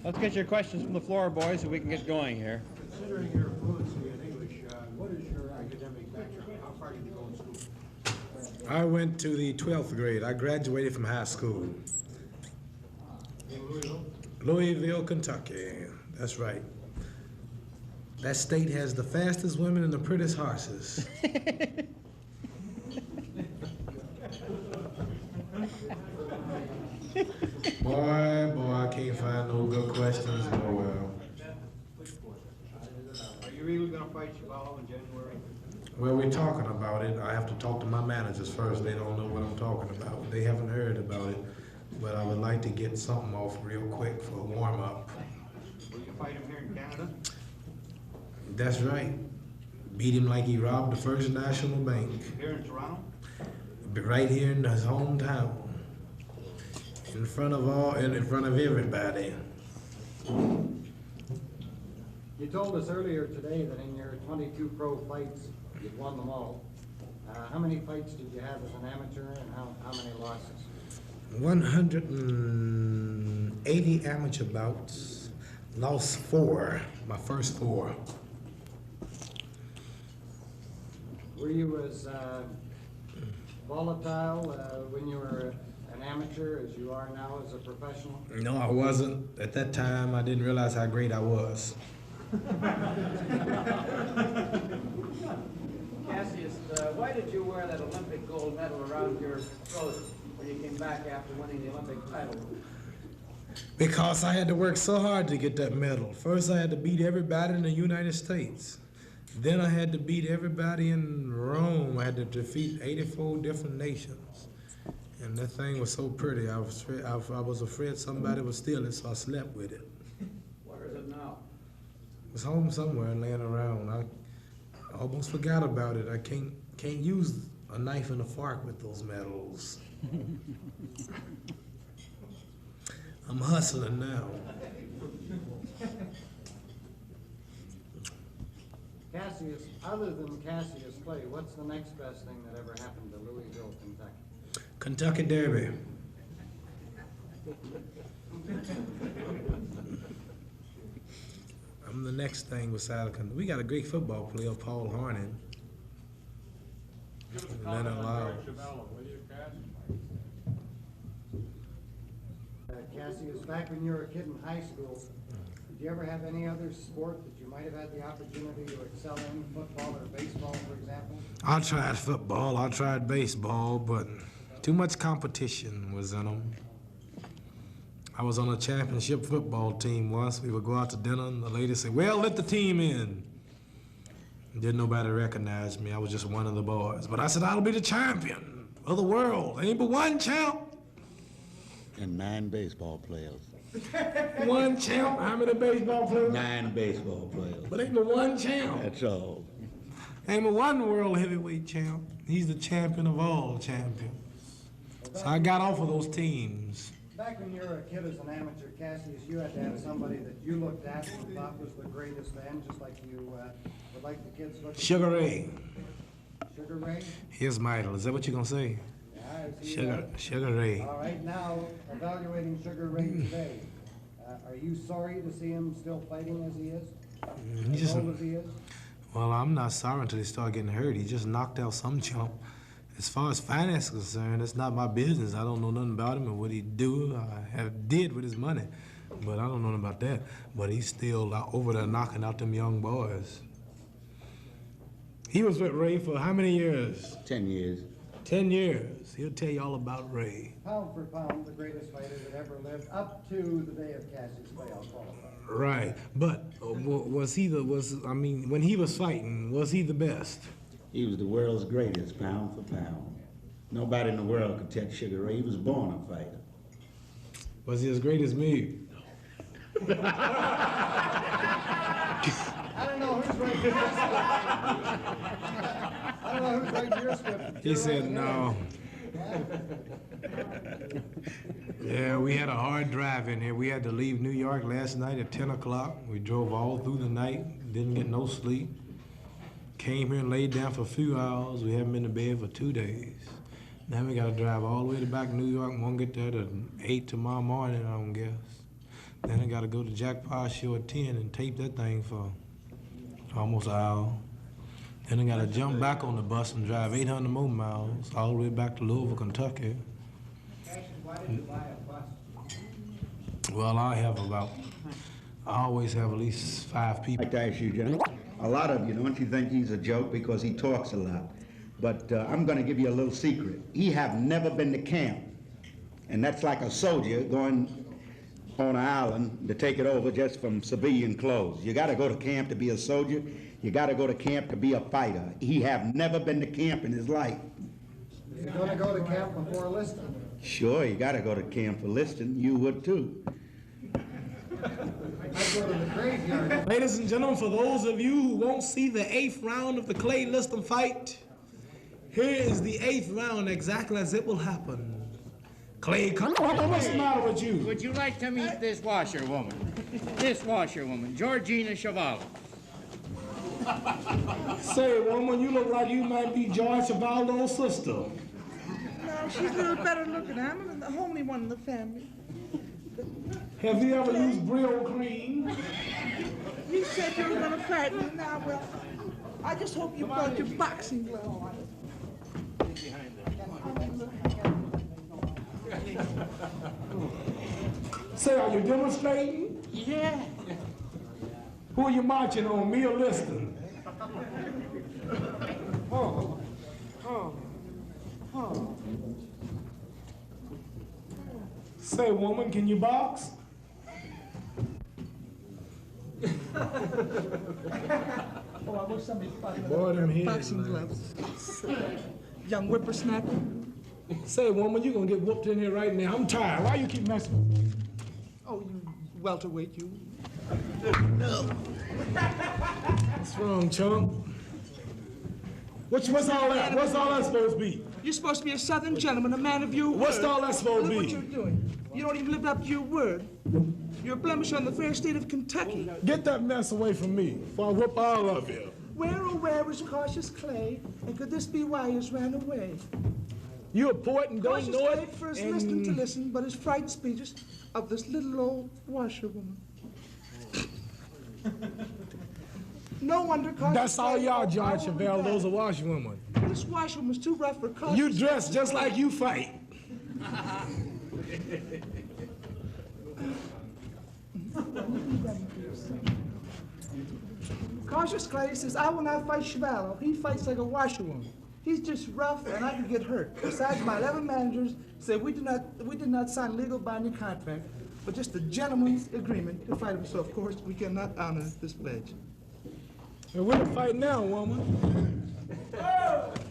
Let's get your questions from the floor, boys, so we can get going here. Considering your fluency in English, what is your academic background? How far did you go in school? I went to the 12th grade. I graduated from high school. In Louisville? Louisville, Kentucky. That's right. That state has the fastest women and the prettiest horses. Boy, I can't find no good questions. Oh, well. Are you really going to fight Chihuahua in January? Well, we're talking about it. I have to talk to my managers first. They don't know what I'm talking about. They haven't heard about it. But I would like to get something off real quick for a warm-up. Will you fight him here in Canada? That's right. Beat him like he robbed the First National Bank. Here in Toronto? Right here in his hometown. In front of everybody. You told us earlier today that in your 22 pro fights, you'd won them all. How many fights did you have as an amateur, and how many losses? 180 amateur bouts. Lost 4, my first 4. Were you as volatile when you were an amateur as you are now as a professional? No, I wasn't. At that time, I didn't realize how great I was. Cassius, why did you wear that Olympic gold medal around your throat when you came back after winning the Olympic title? Because I had to work so hard to get that medal. First, I had to beat everybody in the United States. Then I had to beat everybody in Rome. I had to defeat 84 different nations. And that thing was so pretty. I was afraid somebody would steal it, so I slept with it. Where is it now? It's home somewhere laying around. I almost forgot about it. I can't use a knife and a fork with those medals. I'm hustling now. Cassius, other than Cassius Clay, what's the next best thing that ever happened to Louisville, Kentucky? Kentucky Derby. I'm the next thing beside Kentucky. We got a great football player, Paul Horning. Give us a And comment then on allow- Greg Chavello, will you, Cass? Cassius, back when you were a kid in high school, did you ever have any other sport that you might have had the opportunity to excel in, football or baseball, for example? I tried football, I tried baseball, but too much competition was in them. I was on a championship football team once. We would go out to dinner, and the lady said, "Well, let the team in." Didn't nobody recognize me. I was just one of the boys. But I said, "I'll be the champion of the world. Ain't but one champ." And 9 baseball players. One champ? How many baseball players? 9 baseball players. But ain't but one champ. That's all. Ain't but one world heavyweight champ. He's the champion of all champions. So I got off of those teams. Back when you were a kid as an amateur, Cassius, you had to have somebody that you looked at and thought was the greatest then, just like you would like the kids looking. Sugar Ray. Sugar Ray? Here's my idol. Is that what you're gonna say? Yeah, I see. Sugar Ray. All right, now, evaluating Sugar Ray today, are you sorry to see him still fighting as he is? He As just, old as he is? well, I'm not sorry until he start getting hurt. He just knocked out some chump. As far as finance is concerned, it's not my business. I don't know nothing about him and what he did with his money. But I don't know nothing about that. But he's still over there knocking out them young boys. He was with Ray for how many years? 10 years. 10 years. He'll tell you all about Ray. Pound for pound, the greatest fighter that ever lived, up to the day of Cassius Clay, I'll qualify. Right. But when he was fighting, was he the best? He was the world's greatest, pound for pound. Nobody in the world could touch Sugar Ray. He was born a fighter. Was he as great as me? I don't know who's writing your script. I don't know who's writing your script. He said no. Yeah, we had a hard drive in here. We had to leave New York last night at 10 o'clock. We drove all through the night, didn't get no sleep. Came here and laid down for a few hours. We haven't been to bed for 2 days. Now we gotta drive all the way to back to New York and won't get there till 8 tomorrow morning, I don't guess. Then I gotta go to Jack Pa's show at 10 and tape that thing for almost an hour. Then I gotta jump back on the bus and drive 800 more miles all the way back to Louisville, Kentucky. Why did you buy a bus? Well, I always have at least 5 people. I'd like to ask you, John, a lot of you, don't you think he's a joke because he talks a lot? But I'm going to give you a little secret. He have never been to camp, and that's like a soldier going on an island to take it over just from civilian clothes. You got to go to camp to be a soldier. You got to go to camp to be a fighter. He have never been to camp in his life. You're gonna go to camp before enlisting? Sure, you got to go to camp for listing. You would too. I go to the graveyard. Ladies and gentlemen, for those of you who won't see the 8th round of the Clay Liston fight, here is the 8th round exactly as it will happen. Clay, come on, what's the matter with you? Would you like to meet this washerwoman? This washerwoman, Georgina Chevalier. Say, woman, you look like you might be George Chivaldo's sister. No, she's a little better looking. I'm the homely one in the family. Have you ever used Brio cream? You said you were going to fight me. Now, well, I just hope you brought your boxing gloves. Say, are you demonstrating? Yeah. Who are you marching on, me or Liston? Oh. Say, woman, can you box? Oh, I wish somebody fought Boy, them heads, boxing man. gloves. Young whippersnapper. Say, woman, you gonna get whooped in here right now. I'm tired. Why you keep messing with me? Oh, you welterweight, you. What's wrong, chump? What's all that? What's all that supposed to be? You're supposed to be a Southern gentleman, a man of your word. What's all that supposed to Look what be? you're doing. You don't even live up to your word. You're a blemish on the fair state of Kentucky. Get that mess away from me, before I whoop all of you. Where, oh, where was Cautious Clay? And could this be why he has ran away? You a poet and don't Cautious know Clay it? first listened to listen, but his frightened speeches of this little old washerwoman. No wonder Cautious That's all Clay y'all, thought, John "I will be Chevelle. back." Those are washwomen. This washerwoman's too rough for Cautious. You dress just like you fight. Cautious Clay says, I will not fight Chevalo. He fights like a washerwoman. He's just rough and I could get hurt. Besides, my 11 managers said we did not sign legal binding contract, but just a gentleman's agreement to fight him. So, of course, we cannot honor this pledge. And we're fighting now, woman.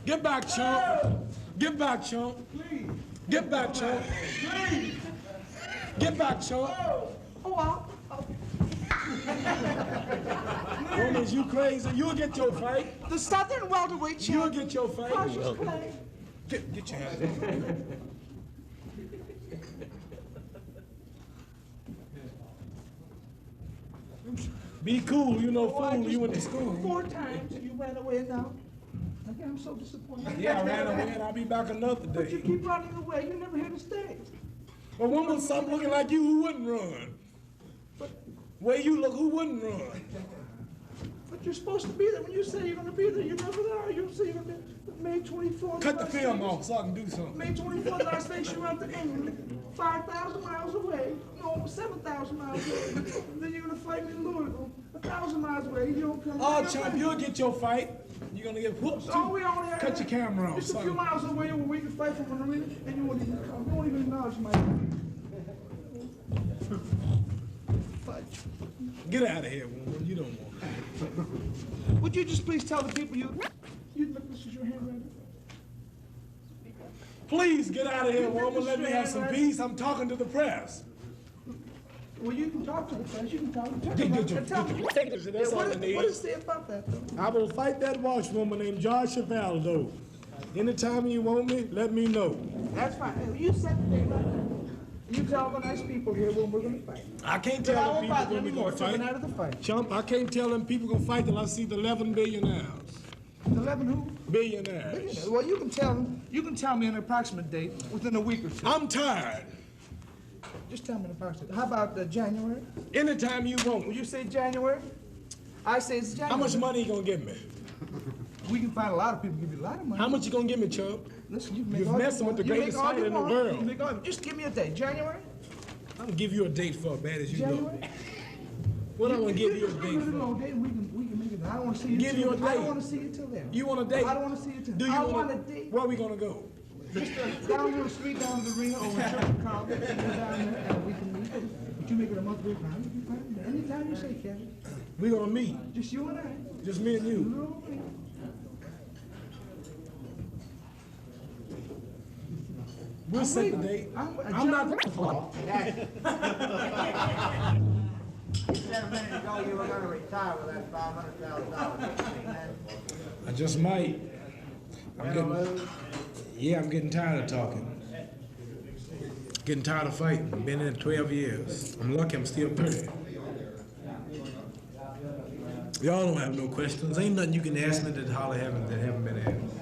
Get back, chump. Get back, chump. Get back, chump. Get back, chump. Oh, Woman, is you crazy? You'll get your fight. the Southern welterweight You'll champion. get your fight. Cautious Clay. Get your hands. Be cool, you know, fool. You went to school. 4 times you ran away now. Again, I'm so disappointed. Yeah, I ran away and I'll be back another But you day. keep running away. You're never here to stay. A woman, something looking like you who wouldn't run. Way you look, who wouldn't run? But you're supposed to be there. When you say you're going to be there, you're never there. You say you're going to be May 24th. Cut the film off so I can do something. May 24th, Las Vegas, you run to England, 5,000 miles away. No, 7,000 miles away. Then you're going to fight me in Louisville, 1,000 miles away. You don't come Oh, back. chump, you'll get your fight. You're gonna get whooped Oh, too. we only have Cut your camera off, just a few son. miles away where we can fight from an arena, and you won't even come. You won't even acknowledge my fight. Get out of here, woman. You don't want. Would you just please tell the people you look, this is your handwriting? Please get out of here, woman. Let me have some peace. I'm talking to the press. Well, you can talk to the press. You can talk to the Get press. your, Tell me. that's all it What is is. say about that, though? I will fight that washwoman named George Chivaldo. Anytime you want me, let me know. That's fine. Hey, you set the date right now. You tell the nice people here when we're going to fight. I can't I tell them won't people bother when we anymore. gonna Coming fight. out of the fight. Chump, I can't tell them people gonna fight till I see the 11 billionaires. 11 who? Billionaires. Well, you can tell me an approximate date within a week or two. I'm tired. Just tell me the box. How about January? Anytime you want. Will you say January? I say it's January. How much money you gonna give me? We can find a lot of people give you a lot of money. How much you gonna give me, Chuck? Listen, you can make You're all you messing with want. the You greatest make all fighter you in the want. world. You can make all- Just give me a date. January? I'm gonna give you a date for as bad as you January? look. What I'm gonna give you a date No, for? date. We can make it. I don't want to see you. Give you a I date. don't want to see you till then. You want a date? I don't want to see you till. Do you I want want a date. Where we gonna go? Just down the street, down to the arena, or in Church Carlton, go down there, and we can meet. But you make it a month week time, you can find it. Anytime you say, Kevin. We gonna meet. Just you and I. Just me and you. You know me. We'll set the date. I'm not. You said a minute ago you were gonna retire with that $500,000. I just might. I'm getting tired of talking. Getting tired of fighting. Been in it 12 years. I'm lucky I'm still pretty. Y'all don't have no questions. Ain't nothing you can ask me that Holly haven't been asked.